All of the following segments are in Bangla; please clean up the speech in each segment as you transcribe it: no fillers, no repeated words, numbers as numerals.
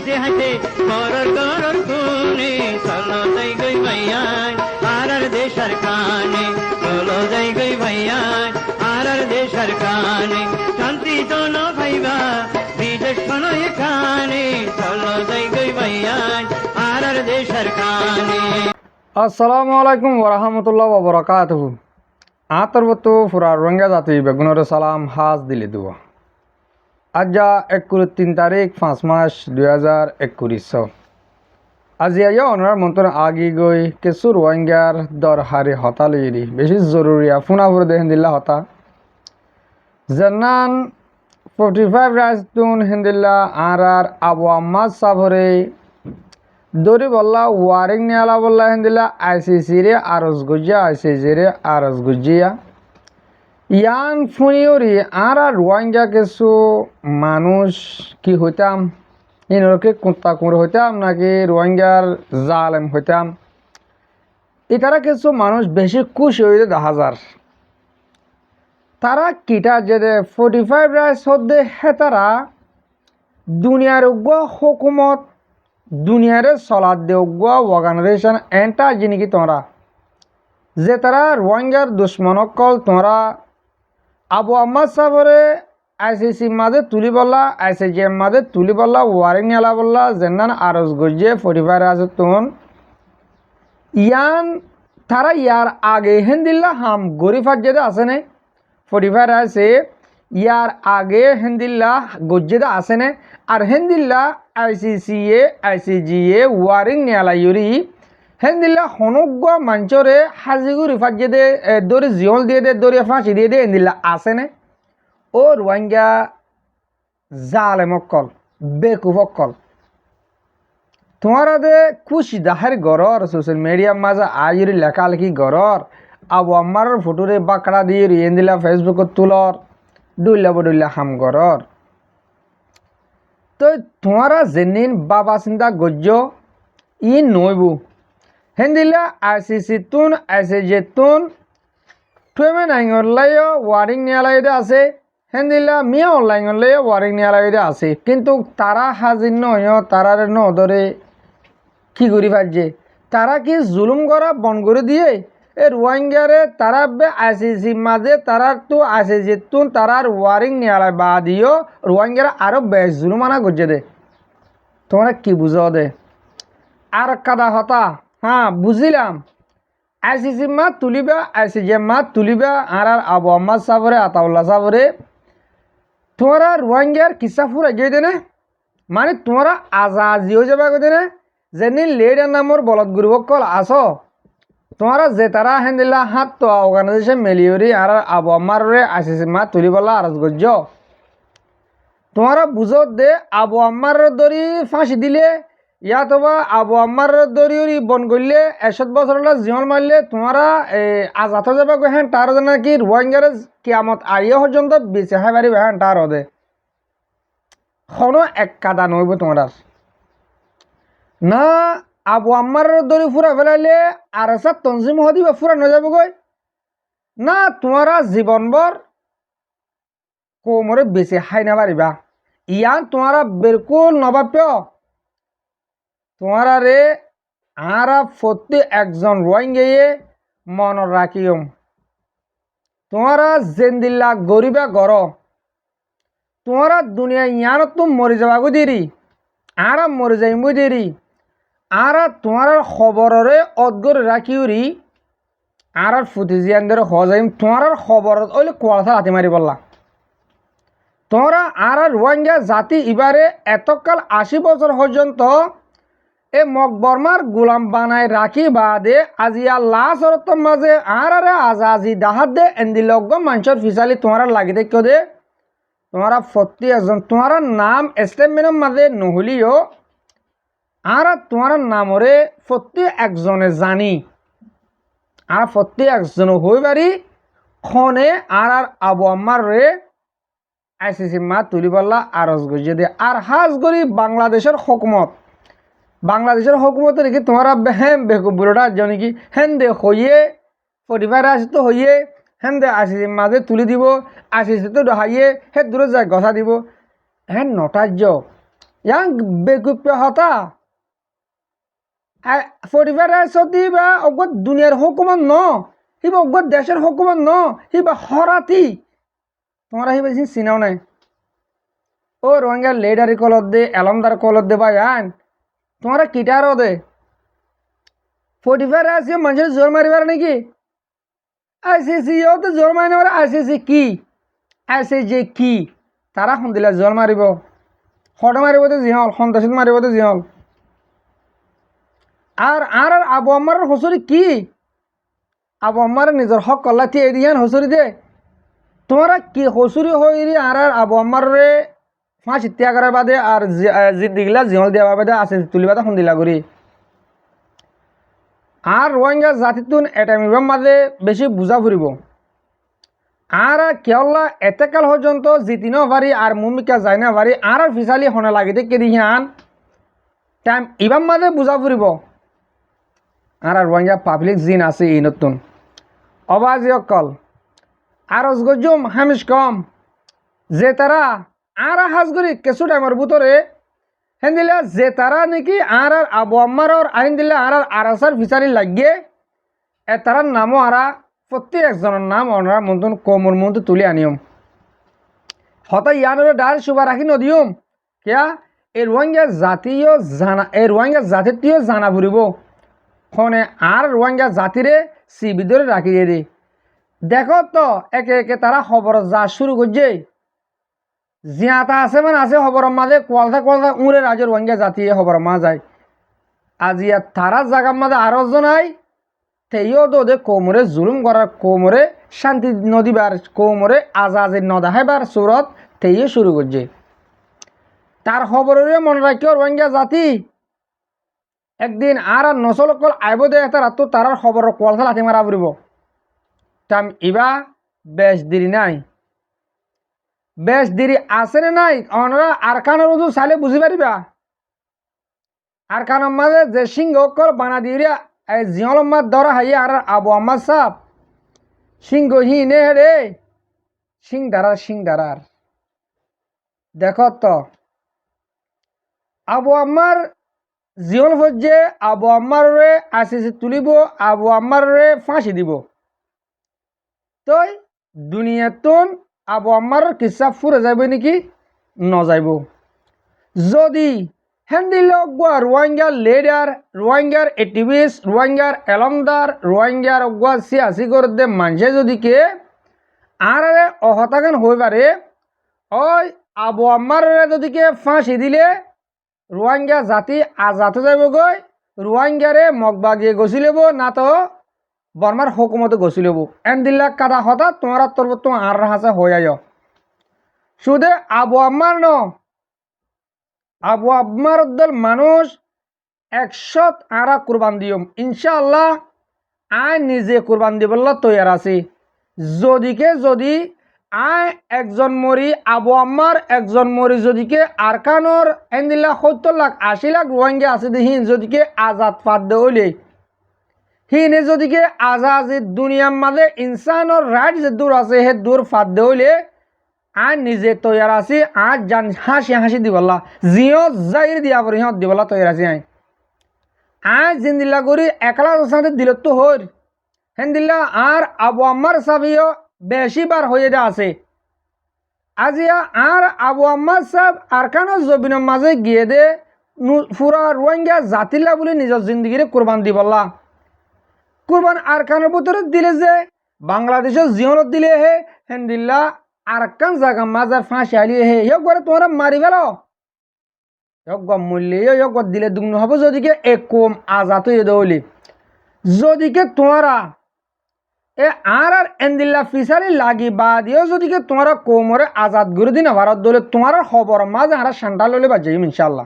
হাসে হাসে করর করর খুনে চলো যাই গই ভাইয়ান আর দেশের কানে চলো যাই গই ভাইয়ান আর দেশের কানে শান্তি জন ভাইবা বিদেশ শোনো এখানে চলো যাই গই ভাইয়ান আর দেশের কানে। আসসালামু আলাইকুম ওরহামতুল্লাহ ওবরাকাতুহু। আতরবতু ফুরা রোহিঙ্গা জাতি বেগুনের সালাম হাজ দিলে দুয়া। আজা ৩ তারিখ ৫ মাস ২০২১। আজি আয়া অনার মন্ত্র আগি গই কিছু রোহিঙ্গার দরহারি হতালি বেশি জরুরি ফুনাফুর দেহেন দিল্লা হতা জান্নান 45 রাজতুন হিন্দিল্লা আর আবু আম্মাদ সাফরে দরি বল্লা ওয়ারিং নিয়ালা বল্লা হিন্দিল্লা আইসিসি রে আরজ গুজিয়া আইসিসি রে আরজ গুজিয়া ইয়ান ফুনিওরি আর রোহিঙ্গা কিছু মানুষ কি হইতাম ইনরকে কুত্তা কুঁড় হইতাম নাকি রোহিঙ্গার জালেম হইতাম এটারা কিছু মানুষ বেশি খুশি হইতে ১০,০০০ তারা কিটা যে 45 রাইস হদ্দে হেতারা দুনিয়ার উগ্র হুকুমত দুনিয়ারে চলাত দে উগ্র অর্গানাইজেশন এন্টা জিনিকি তোমরা যে তারা রোহিঙ্গার দুশ্মনকল তোমরা আবু আম্মাদ সাফরে আইসিসি মাঝে তুলি বললা আইসিজি এম মাঝে তুলি বললা ওয়ারিং নেলা বললা জেনান আরজ গজিয়ে 45 রাইস তুন ইয়ান তারা ইয়ার আগে হেন্দিল্লা হাম গরিফার যেটা আছে না 45 আছে ইয়ার আগে হেন্দিল্লা গজ্জেদা আছে না আর হেন্দিল্লা আইসিজি ওয়ারিং নেলা ইউরি হেন্দিল্লা হনুগ্য মঞ্চরে হাজিগুরি ফাজে দে দরি জিয়ল দিয়ে দে দরি ফাঁসি দিয়ে দে হেন্দিল্লা আছে না ও রোহিঙ্গা জালেমকল বেকুফকল তোমারা দে খুশি দাহের গরর সোশ্যাল মিডিয়ার মাঝে আইরি লেখালেখি গরর আবু আম্মার ফটোরে বাকড়া দিয়ে রিয়েন্দিলা ফেসবুকত তুলর ডুল্লা হাম গরর তো তোমারা যেনিন বাবা চিন্তা গজ্য ই নইবু হেন্দিলা আইসিসি তুন আইসিজে তুন টুয়েমে নাইঙ্গলাইও ওয়ারিং নিয়ালাইদে আছে হেন্দিলা মিয়া অনলাইনলাইও ওয়ারিং নিয়ালাইদে আছে কিন্তু তারা হাজির নয় তারারে নদরে কি করি পারছে তারা কি জুলুম করা বন করে দিয়ে এ রোহিঙ্গারে তারা বে আইসিসি মাঝে তারার তো আইসিসি তুন তারার ওয়ারিং নিয়ালাই বা দিও রোহিঙ্গারা আরো বেশ জুলুমানা করছে দে তোমরা কি বুঝো দে আর কাদা হতা হ্যাঁ বুঝিলাম আইসিসি মা তুলিবা আইসিজি মা তুলিবা আর আবু আম্মাদ সাফরে আতাউল্লাহ সাফরে তোমরা রোহিঙ্গার কিসা ফুরা গিয়ে দেনে মানে তোমরা আজাজি হয়ে যাবা গো দেনে যেনি লেডার নামর বলদ গুরু কল আসো তোমরা যে তারা হেন্দিল্লা হাত তো অর্গানাইজেশন মেলিওরি আর আবু আম্মার রে আইসিসি মা তুলিবলা আরজ গজ্য তোমরা বুঝো দে আবু আম্মার দরি ফাঁসি দিলে ইয়া তোবা আবু আম্মার দরিউরি বন করলে ১০০ বছরলা জীবন মারলে তোমরা আজাত হয়ে যাবে হ্যাঁ তার নাকি রোহিঙ্গার কিয়ামত আইয়ে পর্যন্ত বেঁচে খাই পারিবে হ্যাঁ তার হদে কোনো এক কাদা নইব তোমরা না আবু আম্মার দরি ফুরা ফেলাইলে আর সব তনজিম হদিবে ফুরা ন যাবে গই না তোমরা জীবনভর কোমরে বেঁচে খাই না পারিবা ইয়ান তোমরা বিলকুল নবাপ্য তোমরা রে আর প্রত্যেক একজন রোহিঙ্গায়ে মন রাখিম তোমরা জেন্দিল্লা গরিবা গর তোমরা দুনিয়া ইয়ান তো মরে যাবাগো দেরি আর মরে যাইমু দেরি আর তোমার খবরে অদগর রাখিউরি আর ফুটিজিয়ানদের হজাইম তোমার খবরত ওইলে কোয়ালসা হাতি মারি বললা তোমরা আর রোহিঙ্গা জাতি এবারে এতকাল ৮০ বছর পর্যন্ত এ মকবরমার গোলাম বানায় রাখি বাদে আজিয়া লাশ অরতম মাঝে আর আজাজি দাহাত দে এন্দিলগ্য মানুষের ফিসালি তোমার লাগিতে কেউ দে তোমরা প্রত্যেক একজন তোমার নাম স্টেটমেন্টের মাঝে নহলিও আর তোমার নামরে প্রত্যেক একজনে জানি আর প্রত্যেক একজন হই পারি খনে আর আবু আম্মার রে আইসিসি মা তুলিবল্লা আরজ গজিয়ে দে আর হাজ গরি বাংলাদেশের হুকুমতের কি তোমরা হ্যাঁ বেকু বুড়োটা জানি কি হেন দে হইয়ে 45 রাইস তো হইয়ে হেন দে আইসিসি মাঝে তুলি দিব আইসিসি তো হাইয়ে হে দূরে যায় গছা দিব হ্যাঁ নটার্য ইয়াং বেকুপ্য হতা 45 রাইস দিবা অগত দুনিয়ার হুকুমত ন হিবা অগত দেশের হুকুমত ন হিবা হরাতি তোমরা হিবা চিনাও নাই ও রোহিঙ্গা লেডারি কলত দে এলমদার কলত দে বা ইয়ান তোমরা কিটারও দে 45 রাইস মানুষের জোর মারিবার নাকি আইসিসি তো জোর মারি না আইসিসি কি আইসিসি কি তারা শুনিলে জোর মারিব হঠাৎ মারিব তো জিহল সন্ত্রাসীত মারিব তো জিহল আর আর আবু আম্মারের হুঁচুরি কি আবু আম্মারের নিজের হক কল্লাতি এদিয়ান হুঁচুরি দে তোমরা কি হুঁচুরি হইরি আর আবু আম্মারে ফাঁস ইত্যাগ করার বাদে আর জিদিগিলা জিহল দেওয়ার বাদে আছে তুলিবাদা শুনিলা করি আর রোহিঙ্গা জাতিতুন এটা মিবাম মাঝে বেশি বুঝা ফুরিব আর কেওলা এতেকাল পর্যন্ত জিতিনও পারি আর মুমিকা যায় না পারি আর ফিসালি হনে লাগিতে কেদি হিয়ান টাইম ইবাম মাঝে বুঝা ফুরিব আর রোহিঙ্গা পাবলিক জিন আছে এই নতুন অবাজি অকল আর গজুম হামিশ কম যে তারা আর হাজগুড়ি কিছু টাইমের ভিতরে হেন দিলে যে তারা নাকি আর আবু আম্মারর আইন দিলে আর আসার ফিসারি লাগিয়ে তারার নামও আর প্রত্যেক একজনের নাম ওনারা মতন কোমর মধ্যে তুলে আনিয়ম হয়তো ইয়ানোর ডার সুবা রাখি নদিয়ম কেয়া এই রোহিঙ্গা জাতীয় জানা এই রোহিঙ্গা জাতিটিও জানা ফুরিব ফোনে আর রোহিঙ্গা জাতিরে সিবিদরে রাখি দিয়ে দি দেখো তো একে একে তারা খবর যা শুরু করছে জিয়াতা আছে মানে আছে খবরের মাঝে কোয়ালতা উড়ে রাজ্য রোহিঙ্গা জাতি খবরের মা যায় আজি তারা জায়গার মাঝে আরো জনাই তেইও তো ওদের কোমরে জুলুম করার কোমরে শান্তি নদীবার কোমরে আজাজের নদাহাইবার সুরত তেইও শুরু করছে তার খবরের মনে রাখিও রোহিঙ্গা জাতি একদিন আর নসল অকল আইব দে এটা রাত তারার খবরের কোয়ালতা লাথি মারা ফুরিব তাম ইবা বেশ দেরি নাই বেশ দেরি আছে না নাই ওনারা আরকানের উদু চাইলে বুঝি পারিবা আরকানের মাঝে যে সিংহ অকল বানা দিয়ে এই জিয়ল মাত ধরা হাইয়ে আর আবু আম্মাদ সাহ সিংহ হি নে রে সিং দারার দেখো তো আবু আম্মার জিয়ল ফজ্জে আবু আম্মার রে আসিসি তুলিব আবু আম্মার রে ফাঁসি দিব তই দুনিয়াতন আবু আম্মার কিসা ফুরে যাবে নাকি নযাইব যদি হেন্দিল অগুয়া রোহিঙ্গা লিডার রোহিঙ্গার এক্টিভিস্ট রোহিঙ্গার এলমদার রোহিঙ্গার অগুয়া সিয়াসি করতে মানুষে যদি কে আর অহতাগান হয়ে পারে ওই আবু আম্মার যদি কে ফাঁসি দিলে রোহিঙ্গা জাতি আজাদ হয়ে যাব গই রোহিঙ্গারে মগবাগিয়ে গছি লব না তো বর্মার হুকুমতে গছি লব এন্দিল্লা কাদা হতা তোমার তরফ তোমার আর হাসা হয়ে আয় শুধু আবু আম্মার ন আবু আম্মার দল মানুষ 100 আরা কুরবান দিয়ম ইনশাআল্লাহ আই নিজে কুরবান দিবল্লা তৈয়ার আছি যদি আই একজন মরি আবু আম্মার একজন মরি যদিকে আরকানোর এন্দিল্লা 70 লাখ 80 লাখ রোহিঙ্গা আছে দেহিন যদিকে আজাদ ফাদ দেউলে হিনে যদিকে আজাদ দুনিয়ার মাঝে ইনসানোর রাইট যে দূর আছে হে দূর ফাদ দেউলে আর নিজে তৈয়ার আছি আর জান হাসি দিবল্লা জিও জাইর দিয়া পরি হিঁত দিবল্লা তৈয়ার আছি আই জিন্দিল্লা করি একলা সাথে দিল তো হর হেন দিল্লা আর আবু আম্মার সাবিও বেশিবার হয়ে দে আছে আজিয়া আর আবু আম্মার সাহেব আরকানোর জবিনের মাঝে গিয়ে দে পুরা রোহিঙ্গা জাতিলা বলে নিজের জিন্দগিরে কোরবান দিবল্লা কোরবান আরকানের ভিতরে দিলে যে বাংলাদেশের জিয়নত দিলে হে হেন দিল্লা আরকান জায়গা মাজার ফাঁসি হালিয়ে হে ইয়ক করে তোমরা মারি ফেল ইয়ক মূল্যে ইয়ক দিলে দুগ্ন হবো যদিকে কম আজাদ হয়ে দৌলি যদিকে তোমরা এ আর এন্দিল্লা ফিসারি লাগি বা দিও যদিকে তোমরা কোমরে আজাদ করে দিন ভারত দলে তোমার খবর মাঝে আর সান্ডা ললে বা যাইম ইনশাল্লাহ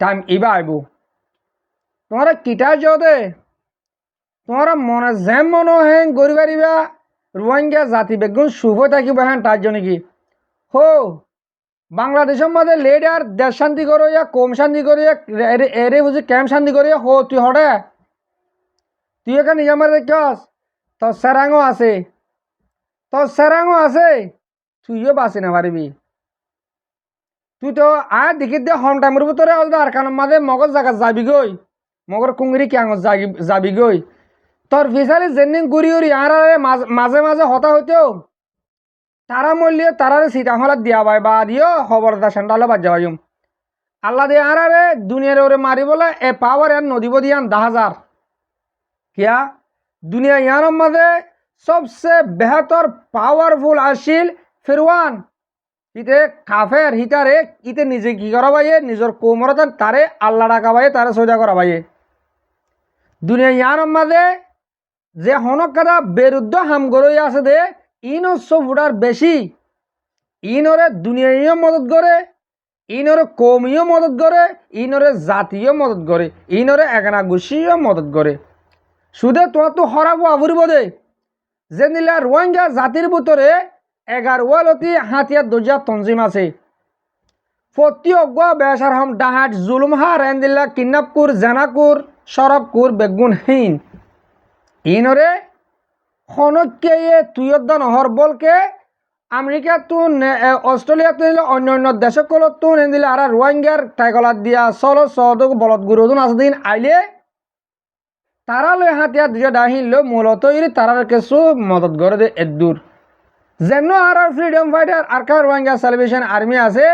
টাইম ইবা আইব তোমরা কিটা দে তোমরা মনে যে মনে হেন গড়ি পারিবা রোহিঙ্গা জাতি বেগুন শুভ থাকিব হ্যাঁ তার জন্য কি হো বাংলাদেশের মধ্যে লিডার দেশ শান্তি করো ইয়া কম শান্তি করো এরে বুঝি ক্যাম্প শান্তি করি হো তুই হরে তুই এখানে নিজের মাঝে কেস তোর সেরাঙও আছে তুইও বাঁচি না পারিবি তুই তো আর দেখি দে হম টাইমের ভিতরে আর কারণ মাঝে মগজ জায়গা যাবি গই মগর কুঙ্গিরি ক্যাং যাবি গই তোর ফিসারে জেনিং গুড়ি উড়ি আর মাঝে মাঝে হতা হইতেও তারা মরলিয়ে তারারে সিটা হলাত দিয়া বাই বা দিও খবরদার সেন্টালে বাদ যাবাইম আল্লাহ দিয়ে আর দুনিয়ার ওরে মারি বলে এ পাওয়ার এর নদীব দিয়ান 10,000 কিয়া দুনিয়া ইয়ার মাঝে সবসে বেহতর পাওয়ারফুল আসিল ফিরওয়ান ইতে কাফের হিতারে ইতে নিজে কি করা বাইয়ে নিজের কোমরতান তারে আল্লাহ ডাকা বাইয়ে তারে সজা করা বাইয়ে দুনিয়া ইয়ার মাঝে যে হনক কাদা বিরুদ্ধ হাম গরই আছে দে ইনো সবুটার বেশি ইনরে দুনিয়াইও মদত করে ইনরে কৌমিও মদত করে ইনরে জাতীয় মদত করে ইনরে একনা গুছিও মদত করে সুদে তোমার তো হরাবো আবুরিব দে যে নিলা রোহিঙ্গা জাতির ভিতরে 11 হাতিয়ার দরজা তঞ্জিম আছে প্রতি অগুয়া বেসার হম ডাহাট জুলুম হার এন্দিল্লা কিডন্যাপকুর জানাকুর সরবকুর বেগুনহীন ইনরে খনকে তুইয়দ্দা নহর বলকে আমেরিকা তুন অস্ট্রেলিয়া তুন অন্য দেশকলত তুন এন্দিল্লা আর রোহিঙ্গার টাইকলাত দিয়া চলো সদক বলদ গুরুদুন আছে দিন আইলে তারা লই হাতিয়ার দরজা ডাহিন লো মূলত তারার কিছু মদত করে দে এদূর যেন আর ফ্রিডম ফাইটার আর কার রোহিঙ্গা সেলিব্রেশন আর্মি আছে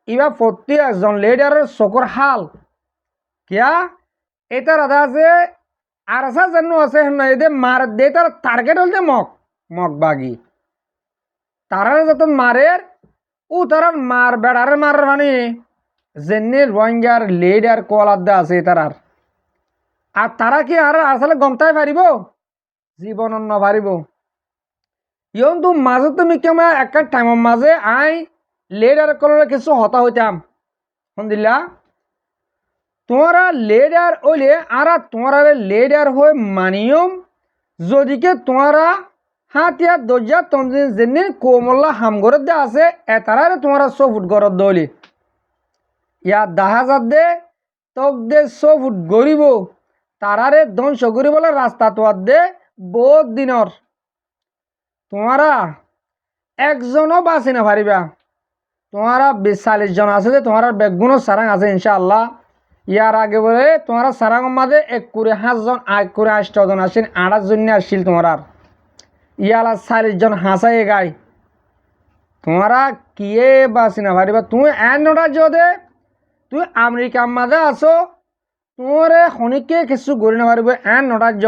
ইবা প্রতি একজন লিডারের চকুর হাল কিয়া এটা রাধা আছে আর আসা যেন আছে এদের মার দে তার টার্গেট হলতে মক বাগি তারার যত মারের ও তারার মার বেড়ারে মারার মানে যেনে রোহিঙ্গার লিডার কোয়ালাদ্দা আছে তারার আর তারা কি আর আসলে গমতাই পারিব জীবন নপারিব ইয়ন তো মাঝে তুমি কেমন একটা টাইমের মাঝে আই লিডার কলরে কিছু হতা হইতাম শুনদিলা তোমরা লিডার হইলে আর তোমরা লিডার হয়ে মানিয়ম যদিকে তোমরা হাতিয়ার দরজা তমজিন যেনে কোমল্লা হামগরত দে আছে এতারারে তোমরা 100 ফুট গরত দলি ইয়া 10,000 দে তক দে 100 ফুট গরিব তারারে ধ্বংস করিবলে রাস্তা তোয়ার দে বহুত দিনর তোমরা একজনও বাঁচি না পারিবা তোমরা 40 জন আছে যে তোমার বেগুনো সারাং আছে ইনশাআল্লাহ ইয়ার আগে বলে তোমরা সারাং মাঝে 1 করে 5 জন 1 করে 8 জন আসেন 8 জন আসছিল তোমার ইয়ালা 40 জন হাসাই গাই তোমরা কিয়ে বাঁচি না পারিবা তুমি এনটা যদি তুই আমেরিকার মাঝে আছো তোরে খনিকে কিছু গড়ি না পারিব এন নটার্য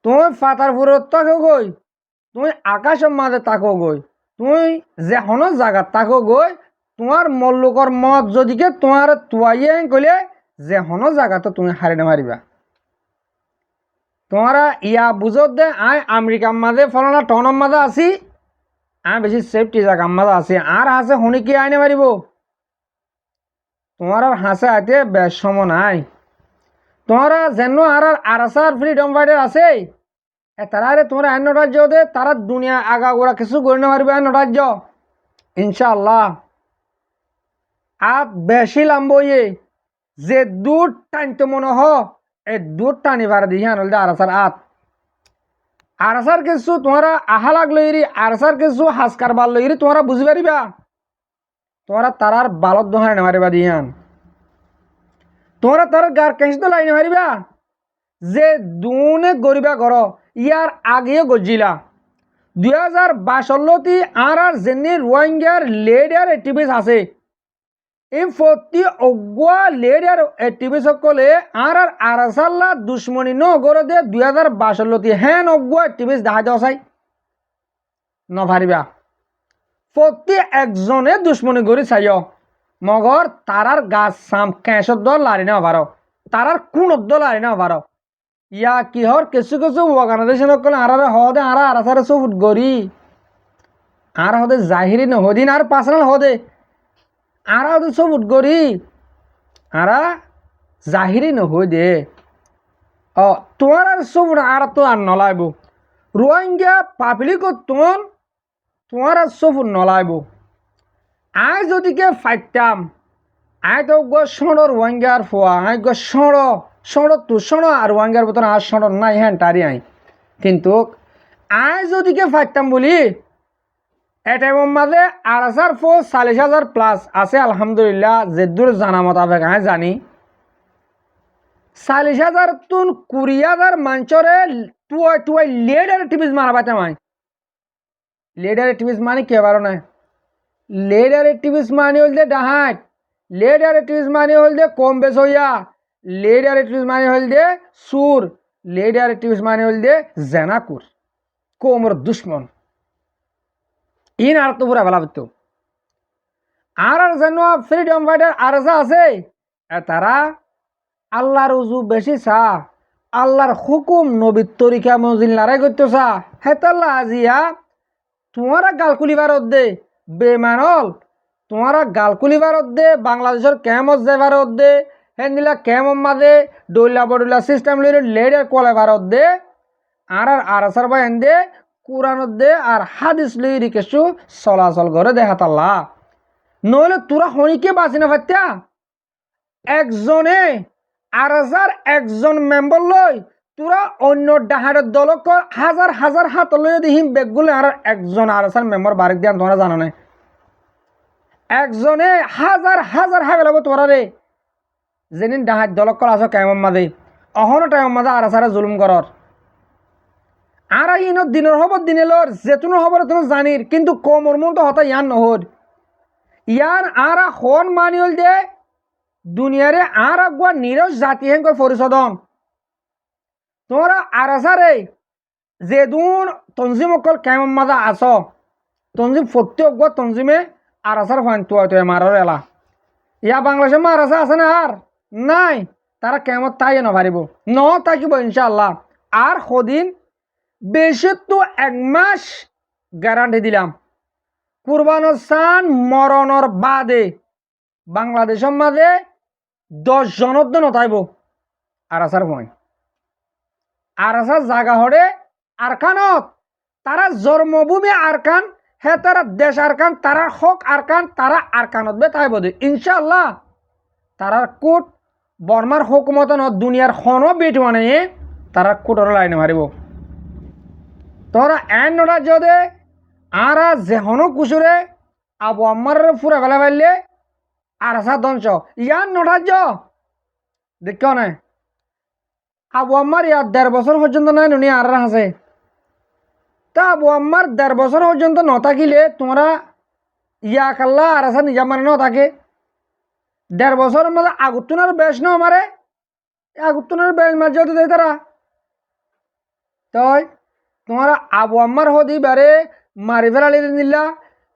তুমি ফাতারপুরত তাকো গই তুমি আকাশের মাঝে তাকো গই তুই যে হন জায়গা তাকো গই তোমার মল্লুকর মত যদিকে তোমার তুয়াইয়ে কইলে যে হন জায়গা তো তুমি হারি না মারিবা তোমরা ইয়া বুঝত দে আই আমেরিকার মাঝে ফলানা টনের মাঝে আছি আই বেশি সেফটি জায়গার মাঝে আছি আর হাসে হনিকে আইনে মারিব তোমার হাসে আইতে বেশ সম নাই তোমরা যেন আর আসার ফ্রিডম ফাইটার আছে তারারে তোমরা অন্য রাজ্য দে তারা দুনিয়া আগা গোড়া কিছু করে না পারবে অন্য রাজ্য ইনশাআল্লাহ আর বেশি লাম্ব ইয়ে যে দূর টানতে মনে হ এই দূর টানি পারে দিয়ে আনলে আর আসার কিছু তোমরা আহা লাগলো ইরি আর আসার কিছু হাসকার বাড়লো ইরি তোমরা বুঝি পারিবা তোমরা তারার বালত দোহাই না পারিবা দিয়ান তোমরা তার গার কেঁচতে লাইনে পারিবা যে দুনে গরিবা ঘর ইয়ার আগেও গজিলা 2022 আর যেনে রোহিঙ্গার লিডার অ্যাক্টিভিস্ট আছে এই প্রতি অগুয়া লিডার অ্যাক্টিভিস্ট সকলে আর আরাসাল্লা দুশ্মনী ন করে দে 2022 হ্যান অগুয়া অ্যাক্টিভিস্ট দেখা দেওয়া চাই নপারিবা প্রতি একজনে দুশ্মনী করে চাইও মগর তারার গাছ সাম কেঁচর দল লারি না পারো তারার কোন দল লারি না পারো ইয়া কিহর কিছু কিছু অর্গানাইজেশন কলে আর হদে আর আসারে সবুট গরি আর হদে জাহিরি নহদিন আর পার্সোনাল হদে আর হদে সবুট গরি আর জাহিরি নহই দে তোমার আর সবুট আর তো আর নলাইব রোহিঙ্গা পাবলিক তোমার আর সবুট নলাইব আই যদিকে ফাইতাম আই তো সড় রোহিঙ্গার ফোয়া আই সড় তো সড় আর রোহিঙ্গার বতন আর সড় নাই হ্যাঁ তারি আই কিন্তু আই যদিকে ফাইতাম বলি এটাইমের মাঝে 8,000 প্লাস আছে আলহামদুলিল্লাহ যে দূর জানা মোতাবেক আমি জানি 40,000 তুন 20,000 মানুষরে টুয়াই লেডার টিভিস মারাবাতে মাই লেডার টিভিস মানে কে পারো না লেডার টিভিস মানে হল দে ডাহাট লেডার টিভিস মানে হল দে কম বেশ হইয়া লেডার টিভিস মানে হল দে সুর লেডার টিভিস মানে হল দে জেনাকুর কোমর দুশ্মন ইন আর তো পুরা ভালো হতো আর যেন ফ্রিডম ফাইটার আর যা আছে তারা আল্লাহর উজু বেশি চা আল্লাহর হুকুম নবীর তরিকা মজিল লড়াই করতে চা হেতাল্লা আজিয়া তোমারা গালকুলি ভারত দে বেমানল তোমারা গালকুলি ভারত দে বাংলাদেশের ক্যামত যে ভারত দে হেন্দিলা ক্যামম মাদে ডইলা বডুলা সিস্টেম লইলে লেডার কলে ভারত দে আর আসার বা হেন্দে কোরআনত দে আর হাদিস লই রিকেশু চলাচল করে দেখাতাল্লা নইলে তোরা হনিকে বাঁচি না পাত্যা একজনে আর একজন মেম্বার লই তোরা অন্য ডাহারের দলক হাজার হাজার হাত লই দিহিম বেগগুলো আর একজন আর মেম্বার বারিক দিয়ান তোমরা জানো না একজনে হাজার হাজার হাগে লাগবো তোরা রে যেদিন ডাহার দলক কল আস কেমন মাদে অহনো টাইম মাদে আর জুলুম করর আর ইনত দিনের হবর দিনে লর যেতুনো হবর তুমি জানির কিন্তু কমর মন তো হতা ইয়ান নহর ইয়ান আর হন মানিল দে দুনিয়ারে আর আগুয়া নিরজ জাতি হেন কই পরিষদন তোমরা আর রে যেদুন তঞ্জিম অকল কেমন মাদা আস তঞ্জিম প্রত্যেক গো তঞ্জিমে আর ফান তুই মারার এলা ইয়া বাংলাদেশে মারাসা আছে না আর নাই তারা কেমন তাই নভারিব ন থাকিব ইনশাআল্লাহ আর সদিন বেশি তো 1 মাস গ্যারান্টি দিলাম কুরবানোর সান মরণর বাদে বাংলাদেশের মাঝে 10 জনের তো নতাইব আর ভয় আর জাগা হরে আরকানত তারা জন্মভূমি আরকান হে তারা দেশ আরকান তারা হক আরকান তারা আরকানত বে তাইব দে ইনশাআল্লাহ তারার কোট বর্মার হুকুমত ন দুনিয়ার হন বেট মানে তারা কোটর লাইনে মারিব তোরা এন নটা যদি আর যে হন কুসুরে আবু আম্মার ফুরা ফেলা ফেললে আর ধ্বংস ইয়ার নটার্য দেখ নাই আবু আম্মার ইয়ার 1.5 বছর পর্যন্ত নাই নুনি আর আছে তা আবু আম্মার 1.5 বছর পর্যন্ত নথাকিলে তোমরা ইয়া কাল্লা আর নিজা মানে নথাকে 1.5 বছরের মধ্যে আগুতুনার বেশ ন মারে আগুতুনার বেশ মার যেহেতু দেয় তারা তাই তোমরা আবু আম্মার হদি বারে মারি ফেলালি দিলা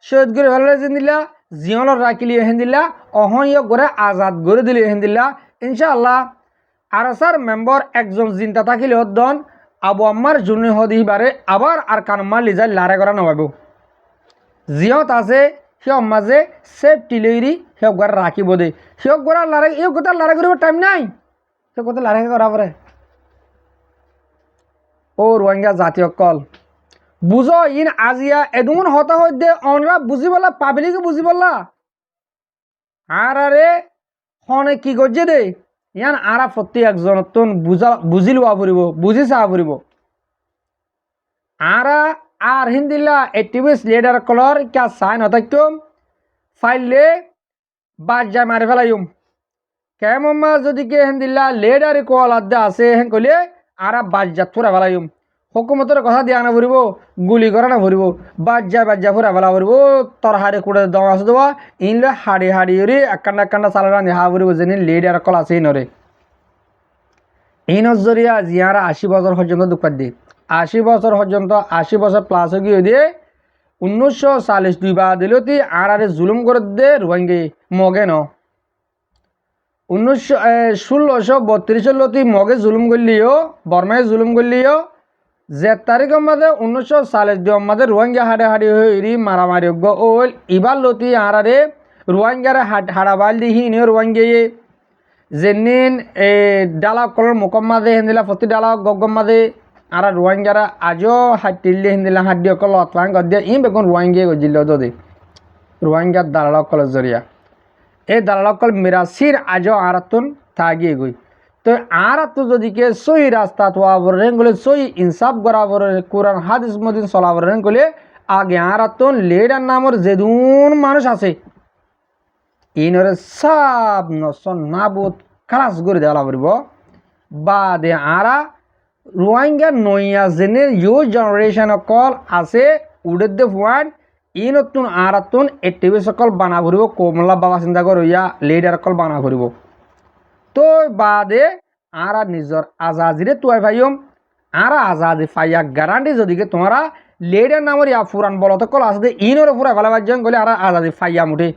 শহীদ করে ফেলালি দিলা জিয়লর রাখিলি এহেন দিলা অহন ইয় করে আজাদ করে দিলি এহেন দিলা ইনশাআল্লাহ আর মেম্বার একজন চিন্তা থাকিলে হদ্দন আবু আম্মার জুনি হদি বারে আবার আর কানমার লিজাই লারে করা নবাব জিয়ত আছে সিয়ক মাঝে সেফটি লইরি সিয়ক গড়া রাখিব দে সিয়ক গড়া লারে এই কথা লারে করিব টাইম নাই সে কথা লারে করা পরে ও রোহিঙ্গা জাতীয় কল বুঝ ইন আজিয়া এদুন হতা হই দে অনরা বুঝি বলা পাবলিকে বুঝি বলা আর আরে হনে কি গজে দে ইয়ান আরা প্রতি একজন তুন বুঝি লওয়া পড়িব বুঝি চাওয়া পড়িব আরা আর হিন্দিলা এটিভিস লিডার কলর কা সাইন হতাইতুম ফাইলে বাজ যায় মারি ফেলাইম কেমন মা যদি কে হিন্দিলা লিডার কল আদা আছে হেন কইলে আরা বাজ যা ফুরা ফেলাইম হুকুমতের কথা দিয়া না ফুরিব গুলি করা না ফুরিব বাজ যা ফুরা ফেলা ফুরিব তোর হাড়ে কুড়ে দম আছে দেওয়া ইনলে হাড়ি হাড়ি রে একান্ডা চালা নিহা ফুরিব যেন লিডার কল আছে ইনরে ইনর জরিয়া জিয়ারা 80 বছর পর্যন্ত দুঃখ দিয়ে 80 বছর পর্যন্ত 80 বছর প্লাস হয়ে গিয়ে দিয়ে 1940 দুইবার দিলতি আর আরে জুলুম করে দে রোহিঙ্গে মগে ন 1632 লতি মগে জুলুম করলিও বর্মায় জুলুম করলিও যে তারিখের মধ্যে 1940 মধ্যে রোহিঙ্গা হাড়ে হাড়ি হইরি মারামারি ওল ইবার লতি আর আরে রোহিঙ্গারে হাড়াবাল দি হিন রোহিঙ্গে যেনিন ডালা কলর মুকম মাঝে হিন্দিলা প্রতি ডালা গগম মাঝে আর রোহিঙ্গারা আজও হাটিলে হিন্দিলা হাড্ডি অকল অতলাং গদ্দিয়া ই বেগুন রোহিঙ্গা গজিল যদি রোহিঙ্গার দালাল কলের জরিয়া এই দালাল কল মিরাসির আজও আরাতুন থাগিয়ে গই তো আর তো যদি কে সহি রাস্তা তো আবরেন গলে সহি ইনসাফ করাবর কোরআন হাদিস মদিন চলাবরেন গলে আগে আর লিডার নামের যেদুন মানুষ আছে ইনরে সব নষ্ট নাবুদ খালাস করে দেওয়া পড়ব বাদে আরা রোহিঙ্গা নইয়া জেনের ইউ জেনারেশন অকল আছে উড়ে পয়েন্ট ই নতুন আরাতুন এটিভি সকল বানা ফুরিব কমলা বাবা চিন্তা করিয়া লিডার অকল বানা ফুরিব তো বাদে আরা নিজর আজাদিরে তুয়াই ভাইম আরা আজাদি ফাইয়া গ্যারান্টি যদিকে তোমরা লিডার নামের ইয়া ফুরান বলত কল আছে ইনরে ফুরা ভালো বাজ্যান গলে আরা আজাদি ফাইয়া মুঠে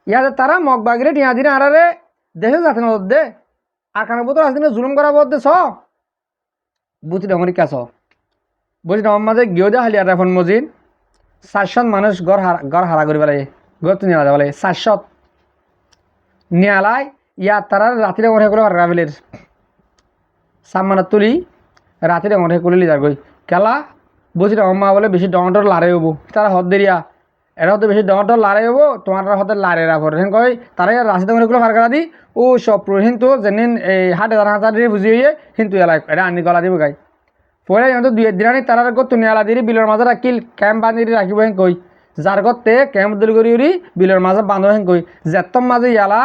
ইয়াতে তারা মগবাগিরে টিয়া দিনে আরারে দেশে যাতে না দে আকানের বোতল আসদিনে জুলুম করা বদে ছ বুঝি ডঙ্গরি কাছ বুঝি ডঙ্গর মাঝে গিয়ে দে হালিয়া রেফন মজিন 700 মানুষ ঘর হারা করি পেলাই ঘর তো নিয়ে যাবে 700 নিয়ালাই ইয়া তারা রাতিরে মনে করে রাবেলের সামানা তুলি রাতিরে মনে করে লিদার গই খেলা বুঝি ডঙ্গর মা বলে বেশি ডঙ্গর লারে হবো তারা হদ দেরিয়া এটা হতে বেশি ডঙ্গর লারে হবো তোমার হতে লারে রাখো কয় তারা রাশিতে মনে করে ফার করা দি ও সব কিন্তু যেন এই 8,000 বুঝি হয়ে কিন্তু এলাই এটা আনি গলা দিব গাই পরে কিন্তু 2 দিন আনি তারা গত নিয়ালা দিরি বিলের মাঝে রাখিল ক্যাম্প বাঁধি রাখিব হেন কই যার গতে ক্যাম্প দল করি বিলের মাঝে বাঁধো হেন কই যেতম মাঝে ইয়ালা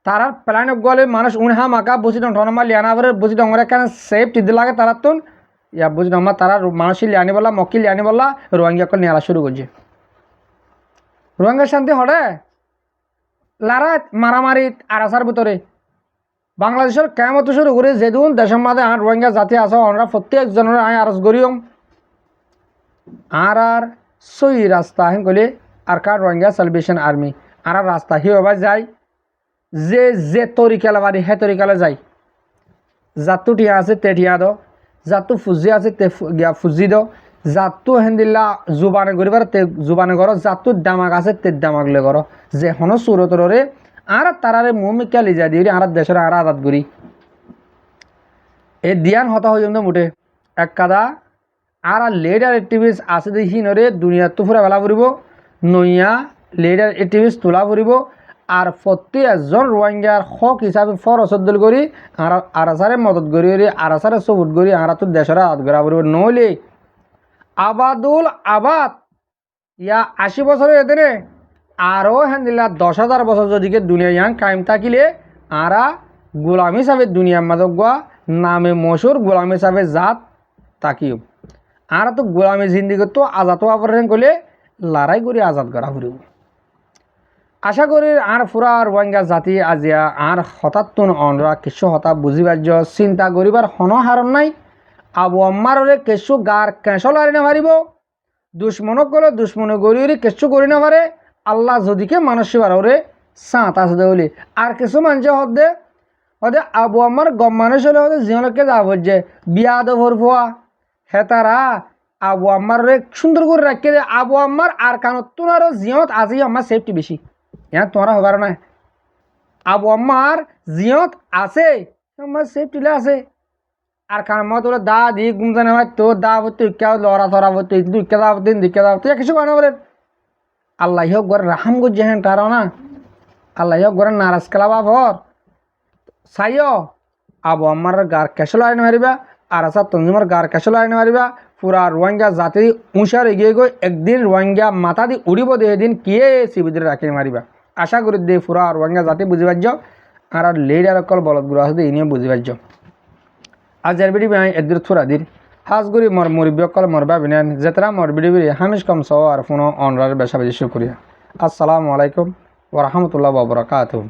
তারা প্ল্যান গলে মানুষ উনহা মাকা বুঝি ডঙ্গর লিয়ানা পরে বুঝি ডঙ্গর এখানে সেফটি দিতে লাগে তারা তুন ইয়া বুঝি ডঙ্গর তারা মানুষ লিয়ানি বললা মক্কি লিয়ানি বললা রোহিঙ্গা কল নিয়ালা শুরু করছে রোহিঙ্গা শান্তি হরে লারা মারামারি আরাসার ভিতরে বাংলাদেশের কেমত শুরু করে যেদিন দেশের মাঝে আর রোহিঙ্গা জাতি আছে আমরা প্রত্যেকজনের আয় আরজ করিম আর সই রাস্তা হেন কলে আর কার রোহিঙ্গা সেলিব্রেশন আর্মি আর রাস্তা হিওবা যায় যে যে তরিকালে বাড়ি হে তরিকালে যায় যাতু টিয়া আছে তে টিয়া দ যাতু ফুজি আছে তে গিয়া ফুজি দ যাতু হেন্দিল্লা জুবানে করিবার তে জুবানে করো যাতু দামাক আছে তে দামাক লে করো যে হন সুরতরে আর তারারে মুমিকা লিজা দিয়ে আর দেশের আর আজাদ করি এ দিয়ান হতা হয়ে যাবে মুঠে এক কাদা আর লিডার অ্যাক্টিভিস আছে দেখি নরে দুনিয়া তো ফুরা বেলা ফুরিব নইয়া লিডার অ্যাক্টিভিস তোলা ফুরিব আর প্রতি একজন রোহিঙ্গার হক হিসাবে ফরসদ্দল করি আর আরাসারে মদত করি আরাসারে সবুত করি আর তো দেশের আজাদ করা ফুরিব নইলে আবাদুল আবাদ ইয়া 80 বছরের এদিনে আরও হ্যান্দিল্লা 10,000 বছর যদিকে দুনিয়া ইয়াং কায়েম থাকিলে আরা গোলাম হিসাবে দুনিয়ার মাঝে গোয়া নামে মশুর গোলাম হিসাবে জাত তাকিও আর তো গোলামী জিন্দিগি তো আজাদ হওয়া পরে করলে লড়াই করে আজাদ করা ফুরিব আশা করি আর ফুরা রোহিঙ্গা জাতি আজিয়া আর হঠাৎ তুন অনরা কিছু হঠাৎ বুঝিবার চিন্তা করিবার হন হারণ নাই আবু আম্মারে কিছু গার কেঁচল হারি না পারিব দুশ্মনক গলে দুশ্মনে গড়ি কিছু করি না পারে আল্লাহ যদিকে মানুষ বারে সাঁত আছে বলি আর কিছু মানুষে হদে হদে আবু আমার গম মানুষ হলে হদে জিওনকে যা হচ্ছে বিয়া দর ফোয়া হেতারা আবু আমার সুন্দর করে রাখে দে আবু আমার আর কানতুন আর জিয়ত আজি আমার সেফটি বেশি ইয়া তোমার হবার না আবু আমার জিয়ত আছে আমার সেফটিলে আছে আর কান মত বলে দা দি গুমজানে হয় তো দা তুই কেউ লড়া ধরা তুই দুঃখে দাও দিন দিকে দাও তুই কিছু কেন বলেন আল্লাহ হোক গড়ে রাহাম গুজে হ্যাঁ তার না আল্লাহ হোক গড়ে নারাজ খেলা বাপর চাইও আবু আমার গার কেসল আইনে মারিবা আর আসা তঞ্জুমার গার কেসল আইনে মারিবা পুরা রোহিঙ্গা জাতি উঁচার এগিয়ে গই একদিন রোহিঙ্গা মাথা দি উড়িব দে এদিন কিয়ে শিবিরে রাখি মারিবা আশা করি দে পুরা রোহিঙ্গা জাতি বুঝি পারছ আর লিডার অকল বলদ গুলো আছে ইনিও বুঝি পারছ আজ এর বিড়ি এদের থুরা দিন হাজগুড়ি মর মুরব্বী অকল মরবা বিনান যেতরা মর বিড়ি বিড়ি হামিশ কম সহ আর ফোন অনরার বেশা বেশি শুক্রিয়া আসসালামু আলাইকুম ওয়া রাহমাতুল্লাহি ওয়া বারাকাতুহু।